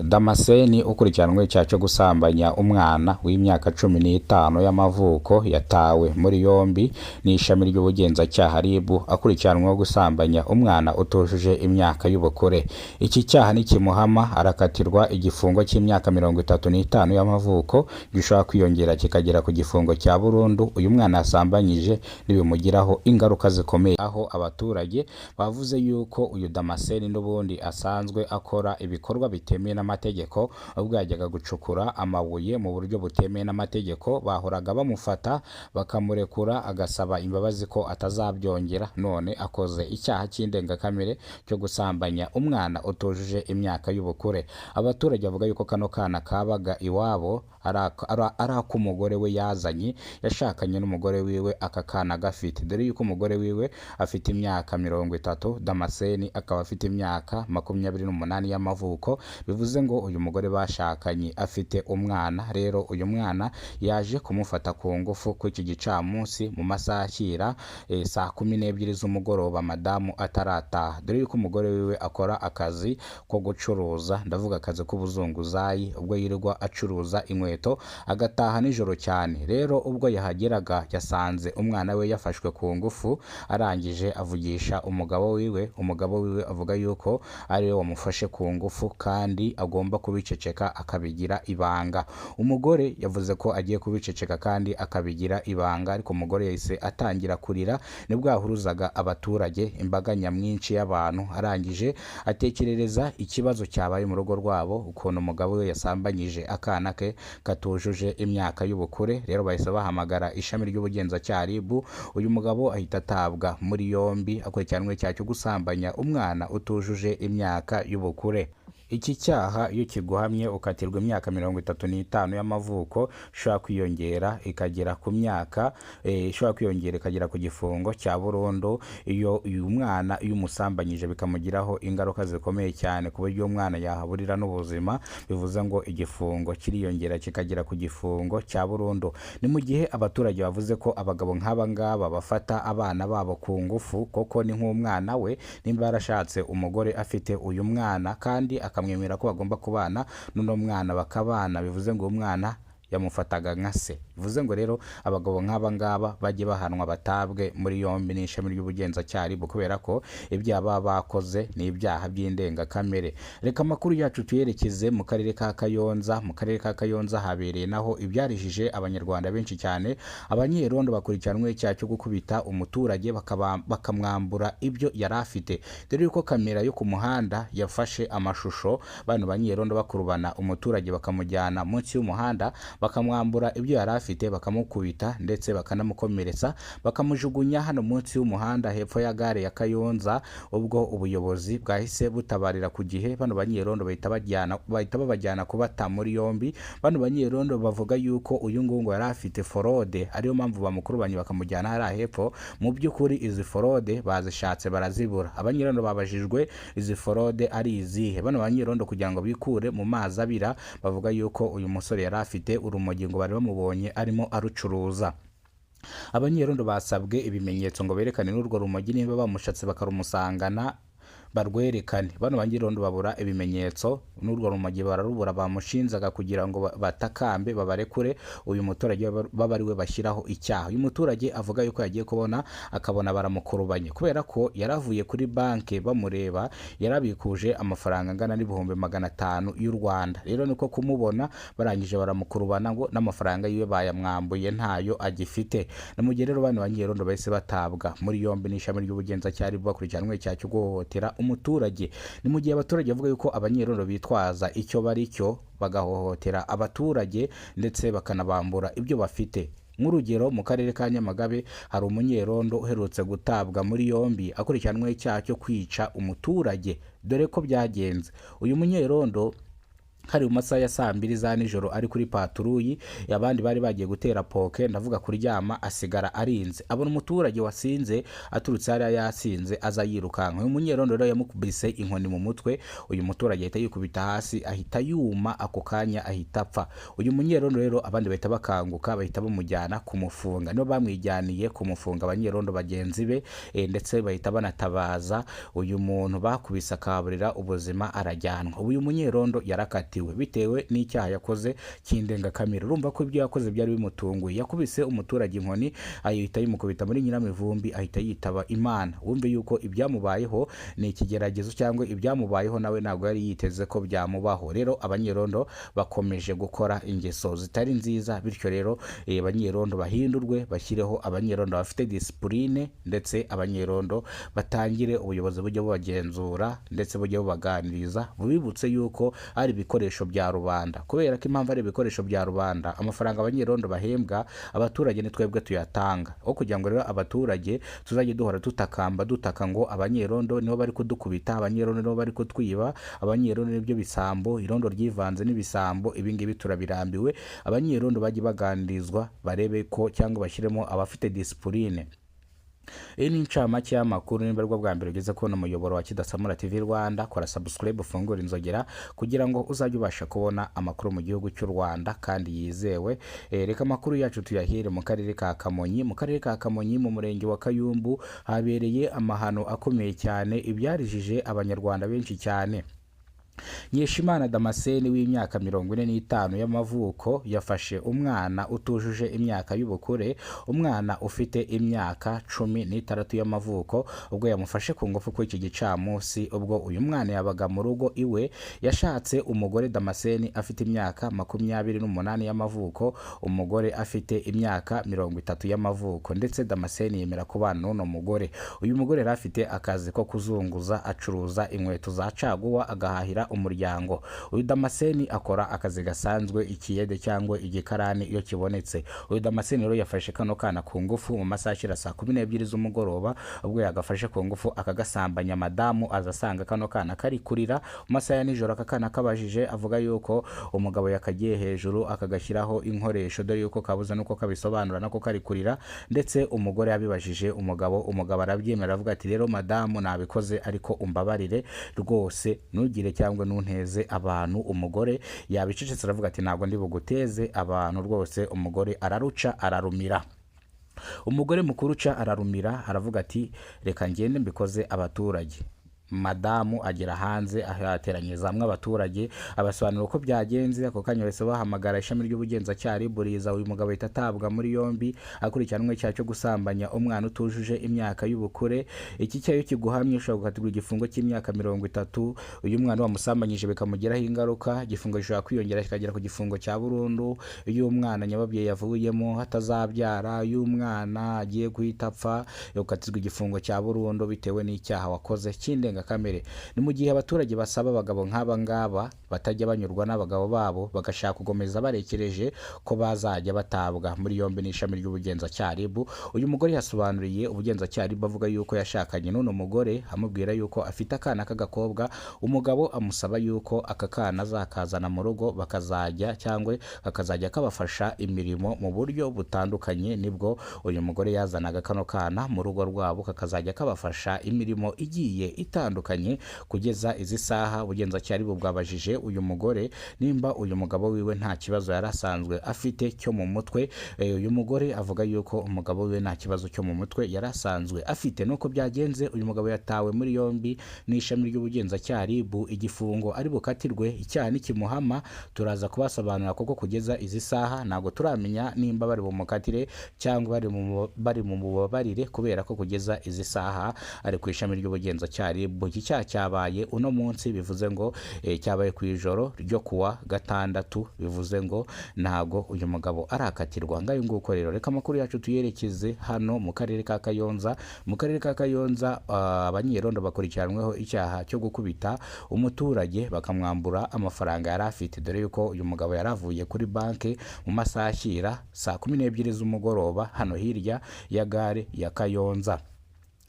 Damascene ukurikiranweho icyaha cyo gusambanya umwana w'imyaka 15 y'amavuko yatawe muri yombi n'ishami ry'ubugenzacyaha RIB akurikiranweho gusambanya umwana utujuje imyaka y'ubukure. Iki cyaha nikimuhama arakatirwa igifungo cy'imyaka 35 y'amavuko gishobora kwiyongera kikagera ku gifungo cya burundu. Uyu mwana yasambanyije nibimugiraho ingaruka zikomeye, aho abaturage bavuze yuko uyu Damascene n'ubundi asanzwe akora ibikorwa bitemewe n'amategeko. Ubwo yajyaga gucukura amabuye mu buryo butemewe n'amategeko, bahoraga bamufata bakamurekura agasaba imbabazi ko atazabyongera. None akoze icyaha cy'indengakamere cyo gusambanya umwana utujuje imyaka y'ubukure. Abaturage bavuga yuko kano kana kabaga iwabo ari ak'umugore we yazanye, yashakanye n'umugore wiwe aka kana gafite, dore yuko umugore wiwe afite imyaka 30, Damascene akaba afite imyaka 28 y'amavuko. Bivuze ngo uyu mugore bashakanye afite umwana. Rero uyu mwana yaje kumufata ku ngufu ku iki gicamunsi mu masaha akira saa 12 z'umugoroba madamu atarataha, dore yuko umugore wiwe akora akazi ko gucuruza, ndavuga akazi k'ubuzunguzayi, ubwo yirirwa acuruza inkweto agataha nijoro cyane. Rero ubwo yahageraga yasanze umwana we yafashwe ku ngufu, arangije avugisha umugabo wiwe. Umugabo wiwe avuga yuko ari we wamufashe ku ngufu kandi agomba kubiceceka akabigira ibanga. Umugore yavuze ko agiye kubiceceka kandi akabigira ibanga, ariko umugore yahise atangira kurira. Nibwo yahuruzaga abaturage, imbaga nyamwinshi y'abantu, arangije atekerereza ikibazo cyabaye mu rugo rwabo, ukuntu umugabo we yasambanyije akana ke katujuje imyaka y'ubukure. Rero bahise bahamagara ishami ry'ubugenzacyaha RIB. Uyu mugabo ahita atabwa muri yombi akurikiranweho icyaha cyo gusambanya umwana utujuje imyaka y'ubukure. Iki cyaha iyo kiguhamye ukatirwa imyaka 35 y'amavuko, ishobora kwiyongera ikagera ku myaka ishobora kwiyongera ikagera ku gifungo cya burundu. Iyo uyu mwana iyo umusambanyije bikamugiraho ingaruka zikomeye cyane ku buryo umwana yahaburira n'ubuzima, bivuze ngo igifungo kiriyongera kikagera ku gifungo cya burundu. Ni mu gihe abaturage bavuze ko abagabo nk'aba ngaba bafata abana babo ku ngufu, koko ni nk'umwana we nimba yarashatse umugore afite uyu mwana kandi akamwemera ko bagomba kubana n'uno mwana bakabana, bivuze ngo umwana yamufataga nka se. Bivuze ngo rero abagabo nk'aba ngaba bajye bahanwa, batabwe muri yombi n'ishami ry'ubugenzacyaha RIB, kubera ko ibyaha baba bakoze ni ibyaha by'indengakamere. Reka amakuru yacu tuyerekeze mu karere ka Kayonza. Mu karere ka Kayonza habereye naho ibyarijije abanyarwanda benshi cyane. Abanyerondo bakurikiranweho icyaha cyo gukubita umuturage bakamwambura ibyo yari afite, dore yuko kamera yo ku muhanda yafashe amashusho bano banyerondo bakurubana umuturage bakamujyana munsi y'umuhanda, bakamwambura ibyo yari afite, bakamukubita ndetse bakanamukomeretsa, bakamujugunya hano munsi y'umuhanda hepfo ya gare ya Kayonza. Ubwo ubuyobozi bwahise butabarira ku gihe, bano banyerondo bahita babajyana kubata muri yombi. Bano banyerondo bavuga yuko uyu ngungu yari afite forode, ariyo mpamvu bamukurubanye bakamujyana hariya hepfo. Mu by'ukuri izi forode bazishatse barazibura. Abanyerondo babajijwe izi forode ari izihe. Bano banyerondo kugira ngo bikure mu mazi abira, bavuga yuko uyu musore yari afite urumogi ngo bari bamubonye arimo arucuruza. Abanyerondo basabwe ibimenyetso ngo berekane n'urwo rumogi, niba bamushatse bakarumusangana barwerekane. Bano banyerondo babura ibimenyetso, n'urwo rumogi bararubura bamushinzaga kugira ngo batakambe babarekure uyu muturage baba ari we bashyiraho icyaha. Uyu muturage avuga yuko yagiye kubona akabona baramukurubanye, kubera ko yaravuye kuri banki bamureba yarabikuje amafaranga angana n'ibihumbi 500 y'u Rwanda. Rero niko kumubona barangije baramukurubana ngo n'amafaranga yiwe bayamwambuye ntayo agifite. Na mu gihe rero bano banyerondo bahise batabwa muri yombi n'ishami ry'ubugenzacyaha RIB bakurikiranweho icyaha cyo guhohotera umuturage. Ni mu gihe abaturage bavuga yuko abanyerondo bitwaza icyo bari cyo bagahohotera abaturage ndetse bakanabambura ibyo bafite. Nk'urugero mu karere ka Nyamagabe hari umunyerondo uherutse gutabwa muri yombi akurikiranweho icyaha cyo kwica umuturage. Dore ko byagenze, uyu munyerondo hari mu masaha ya saa 2 za nijoro ari kuri paturuyi, abandi bari bagiye gutera poke, ndavuga kuryama, asigara arinze. Abona umuturage wasinze aturutse hariya yasinze aza yirukanka. Uyu munyerondo rero yamukubise inkoni mu mutwe, uyu muturage ahita yikubita hasi, ahita yuma, ako kanya ahita apfa. Uyu munyerondo rero abandi bahita bakanguka, bahita bamujyana kumufunga. Nibo bamwijyaniye kumufunga abanyerondo bagenzi be, ndetse bahita banatabaza uyu muntu bakubise akaburira ubuzima, arajyanwa. Uyu munyerondo yarakatiwe bitewe n'icyaha yakoze cy'indengakamere. Urumva ko ibyo yakoze byari bimutunguye. Yakubise umuturage inkoni, ahita yimukubita muri Nyiramivumbi, ahita yitaba Imana. Wumve yuko ibyamubayeho ni ikigeragezo, cyangwa ibyamubayeho nawe ntabwo yari yiteze ko byamubaho. Rero abanyerondo bakomeje gukora ingeso zitari nziza, bityo rero abanyerondo bahindurwe, bashyireho abanyerondo bafite disipurine, ndetse abanyerondo batangire ubuyobozi bujye bubagenzura, ndetse bujye bubaganiriza, bubibutse yuko ari ibikoresho bya rubanda. Kubera ko impamvu ari ibikoresho bya rubanda, amafaranga abanyerondo bahembwa abaturage ni twebwe tuyatanga. Aho kugira ngo rero abaturage tuzajye duhora dutaka ngo abanyerondo nibo bari kudukubita, abanyerondo nibo bari kutwiba, abanyerondo nibyo bisambo, irondo ryivanze n'ibisambo. Ibingibi turabirambiwe. Abanyerondo bajye baganirizwa, barebe ko cyangwa bashyiremo abafite disipurine. Iyi ni incamake y'amakuru. Nimba aribwo bwa mbere ugeze kubona umuyoboro wa Kidasamura TV Rwanda, kora subscribe, ufungure inzogera kugira ngo uzajye ubasha kubona amakuru mu gihugu cy'u Rwanda kandi yizewe. Reka amakuru yacu tuyahere mu karere ka Kamonyi. Mu karere ka Kamonyi mu murenge wa Kayumbu habereye amahano akomeye cyane, ibyarijije abanyarwanda benshi cyane. Nyeshimana Damascene w'imyaka 45 y'amavuko yafashe umwana utujuje imyaka y'ubukure, umwana ufite imyaka 16 y'amavuko, ubwo yamufashe ku ngufu kuri iki gicamunsi. Ubwo uyu mwana yabaga mu rugo iwe, yashatse umugore Damascene afite imyaka 28 y'amavuko, umugore afite imyaka 30 y'amavuko, ndetse Damascene yemera kubana n'uno mugore. Uyu mugore yari afite akazi ko kuzunguza, acuruza inkweto za caguwa, agahahira umuryango. Uyu Damascene akora akazi gasanzwe, ikiyede cyangwa igikarani iyo kibonetse. Uyu Damascene rero yafashe kano kana ku ngufu mu masaha ashira saa 12 z'umugoroba, ubwo yagafashe ku ngufu akagasambanya. Madamu azasanga kano kana kari kurira mu masaha ya nijoro. Aka kana kabajije avuga yuko umugabo yakagiye hejuru akagashyiraho inkoresho, dore yuko kabuza nuko kabisobanura nako kari kurira, ndetse umugore yabibajije umugabo arabyemera, avuga ati rero madamu nabikoze, ariko umbabarire rwose, ntugire cyangwa nunteze abantu. Umugore yabicecetse aravuga ati ntabwo ndi buguteze abantu rwose. Umugore araruca ararumira. Umugore mukuru uca ararumira, aravuga ati reka ngende mbikoze abaturage. Madamu agera hanze ahateranyiriza hamwe abaturage, abasobanura uko byagenze. Ako kanya bahise bahamagara ishami ry'ubugenzacyaha buriza uyu mugabo ahita atabwa muri yombi, akurikiranwe icyaha cyo gusambanya umwana utujuje imyaka y'ubukure. Iki cyayo kiguhamye ushobora gukatirwa igifungo cy'imyaka 30. Uyu mwana wamusambanyije bikamugiraho ingaruka, igifungo gishobora kwiyongera kikagera ku gifungo cya burundu. Iyo umwana nyababyeyi yavuyemo hatazabyara, iyo umwana agiye guhita apfa, yokatirwa igifungo cya burundu bitewe n'icyaha wakoze cy'indengakamere. Ni mu gihe abaturage basaba abagabo nk'aba ngaba batajya banyurwa n'abagabo babo, bagashaka kugomeza barekereje ko bazajya batabwa muri yombi n'ishami ry'ubugenzacyaha RIB. Uyu mugore yasobanuriye ubugenzacyaha RIB avuga yuko yashakanye n'uno mugore, amubwira yuko afite akana k'agakobwa. Umugabo amusaba yuko aka kana azakazana mu rugo, bakazajya cyangwa kakazajya kabafasha imirimo mu buryo butandukanye. Nibwo uyu mugore yazanaga kano kana mu rugo rwabo, kakazajya kabafasha imirimo igiye itandukanye. Kugeza izi saha ubugenzacyaha RIB bwabajije uyu mugore nimba uyu mugabo wiwe nta kibazo yarasanzwe afite cyo mu mutwe. Uyu mugore avuga yuko umugabo wiwe nta kibazo cyo mu mutwe yarasanzwe afite. Nuko byagenze, uyu mugabo yatawe muri yombi n'ishami ry'ubugenzacyaha RIB. Igifungo ari bukatirwe, icyaha nikimuhama turaza kubasobanura, kuko kugeza izi saha ntabwo turamenya nimba bari bumukatire cyangwa bari mu mubabarire, kubera ko kugeza izi saha ari ku ishami ry'ubugenzacyaha RIB. Iki cyaha cyabaye uno munsi, bivuze ngo cyabaye ku ijoro ryo kuwa gatandatu, bivuze ngo ntago uyu mugabo arakatirwa. Ngayo nguko rero, reka amakuru yacu tuyerekeze hano mu karere ka Kayonza. Mu karere ka Kayonza abanyerondo bakurikiranweho icyaha cyo gukubita umuturage bakamwambura amafaranga yari afite, dore yuko uyu mugabo yaravuye kuri banki mu masaha ashyira saa 12 z'umugoroba hano hirya ya gare ya Kayonza.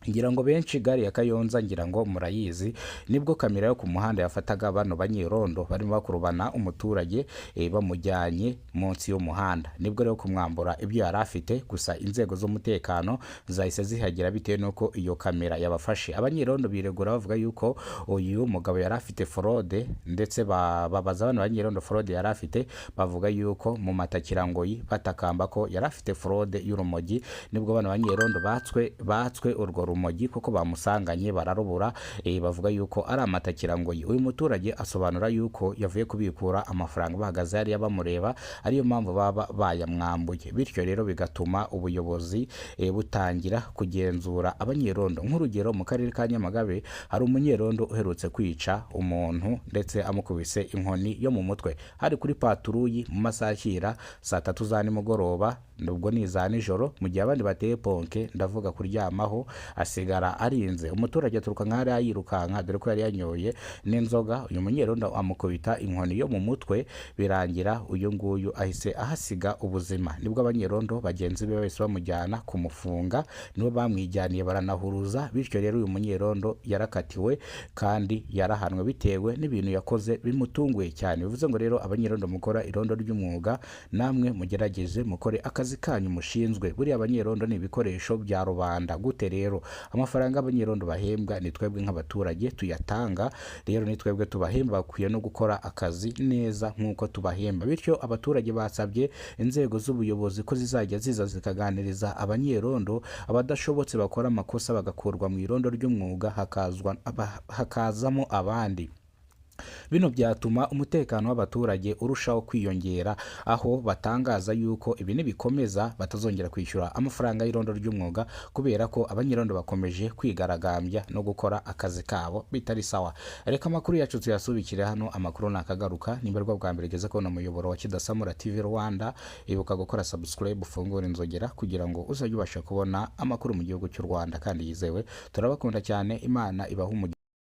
ngira ngo benshi gare ya Kayonza ngira ngo murayizi, nibwo kamera yo ku muhanda yafataga bano banyerondo barimo bakurubana umuturage bamujyanye munsi y'umuhanda, nibwo rero kumwambura ibyo yari afite. Gusa inzego z'umutekano zahise zihagera bitewe nuko iyo kamera yabafashe. Abanyerondo biregura bavuga yuko uyu mugabo yari afite fraude, ndetse babaza bano banyerondo fraude yari afite, bavuga yuko mu matakirangoyi batakamba ko yari afite fraude y'urumogi. Nibwo bano banyerondo batswe urwo rumogi kuko bamusanganye bararubura, bavuga yuko ari amatakirangoyi. Uyu muturage asobanura yuko yavuye kubikura amafaranga bahagaze hariya bamureba, ariyo mpamvu baba bayamwambuye. Bityo rero bigatuma ubuyobozi butangira kugenzura abanyerondo. Nk'urugero mu karere ka Nyamagabe hari umunyerondo uherutse kwica umuntu ndetse amukubise inkoni yo mu mutwe, hari kuri paturuyi mu masaha ashyira saa 3 za nimugoroba, nubwo ni za nijoro, mu gihe abandi bateye ponke, ndavuga kuryamaho, asigara arinze. Umuturage aturuka nk'ari yirukanka dore ko yari yanyoye n'inzoga. Uyu munyerondo amukubita inkoni yo mu mutwe, birangira uyu nguyu ahise ahasiga ubuzima. Nibwo abanyerondo bagenzi be bose bamujyana kumufunga, nibo bamwijyaniye baranahuruza. Bityo rero uyu munyerondo yarakatiwe kandi yarahanwe bitewe n'ibintu yakoze bimutunguye cyane. Bivuze ngo rero abanyerondo mukora irondo ry'umwuga, namwe mugerageze mukore akazi kanyu mushinzwe. Buriya abanyerondo ni ibikoresho bya rubanda. Gute rero amafaranga abanyerondo bahembwa ni twebwe nk'abaturage tuyatanga, rero ni twebwe tubahemba, bakwiye no gukora akazi neza nk'uko tubahemba. Bityo abaturage basabye inzego z'ubuyobozi ko zizajya ziza zikaganiriza abanyerondo, abadashobotse bakora amakosa bagakurwa mu irondo ry'umwuga, hakazamo abandi. Bino byatuma umutekano w'abaturage urushaho kwiyongera, aho batangaza yuko ibi nibikomeza batazongera kwishyura amafaranga y'irondo ry'umwuga, kubera ko abanyerondo bakomeje kwigaragambya no gukora akazi kabo bitari sawa. Reka amakuru yacu tuyasubikire hano. Amakuru nakagaruka nimba rwo bwa mbere geze kubona umuyoboro wa Kidasamura TV Rwanda, ibuka gukora subscribe, ufungura inzogera kugira ngo uzajye ubasha kubona amakuru mu gihugu cy'u Rwanda kandi yizewe. Turabakunda cyane, Imana ibaha umugisha.